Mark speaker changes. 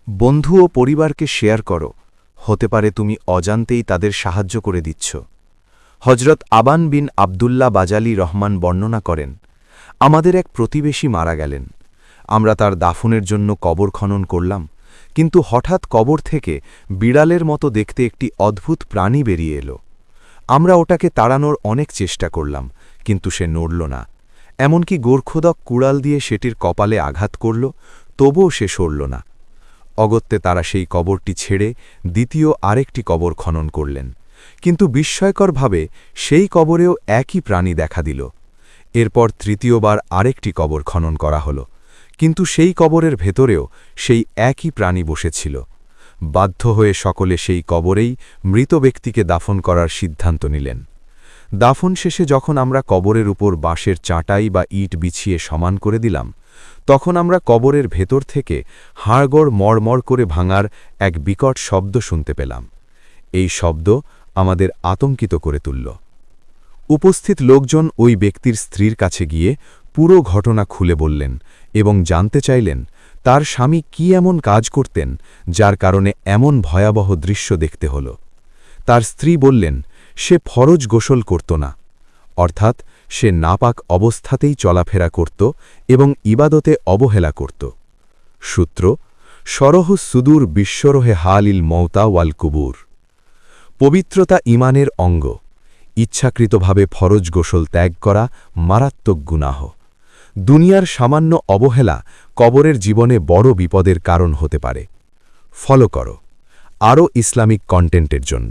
Speaker 1: বন্ধু ও পরিবারকে শেয়ার করো, হতে পারে তুমি অজান্তেই তাদের সাহায্য করে দিচ্ছ। হজরত আবান বিন আবদুল্লাহ বাজালি রহমান বর্ণনা করেন, আমাদের এক প্রতিবেশী মারা গেলেন। আমরা তার দাফনের জন্য কবর খনন করলাম, কিন্তু হঠাৎ কবর থেকে বিড়ালের মতো দেখতে একটি অদ্ভুত প্রাণী বেরিয়ে এলো। আমরা ওটাকে তাড়ানোর অনেক চেষ্টা করলাম, কিন্তু সে নড়ল না। এমনকি গোর্খোদক কুড়াল দিয়ে সেটির কপালে আঘাত করল, তবুও সে সরল না। অগত্যে তারা সেই কবরটি ছেড়ে দ্বিতীয় আরেকটি কবর খনন করলেন, কিন্তু বিস্ময়করভাবে সেই কবরেও একই প্রাণী দেখা দিল। এরপর তৃতীয়বার আরেকটি কবর খনন করা হল, কিন্তু সেই কবরের ভেতরেও সেই একই প্রাণী বসেছিল। বাধ্য হয়ে সকলে সেই কবরেই মৃত ব্যক্তিকে দাফন করার সিদ্ধান্ত নিলেন। দাফন শেষে যখন আমরা কবরের উপর বাঁশের চাটাই বা ইট বিছিয়ে সমান করে দিলাম, তখন আমরা কবরের ভেতর থেকে হাড়গড় মড়মড় করে ভাঙার এক বিকট শব্দ শুনতে পেলাম। এই শব্দ আমাদের আতঙ্কিত করে তুলল। উপস্থিত লোকজন ওই ব্যক্তির স্ত্রীর কাছে গিয়ে পুরো ঘটনা খুলে বললেন এবং জানতে চাইলেন তার স্বামী কি এমন কাজ করতেন যার কারণে এমন ভয়াবহ দৃশ্য দেখতে হল। তার স্ত্রী বললেন, সে ফরজ গোসল করত না, অর্থাৎ সে নাপাক অবস্থাতেই চলাফেরা করত এবং ইবাদতে অবহেলা করত। সূত্র: শরহ সুদূর বিশ্বরহে হালিল মৌতা ওয়াল কুবুর। পবিত্রতা ঈমানের অঙ্গ। ইচ্ছাকৃতভাবে ফরজ গোসল ত্যাগ করা মারাত্মক গুনাহ। দুনিয়ার সামান্য অবহেলা কবরের জীবনে বড় বিপদের কারণ হতে পারে। ফলো করো আরও ইসলামিক কন্টেন্টের জন্য।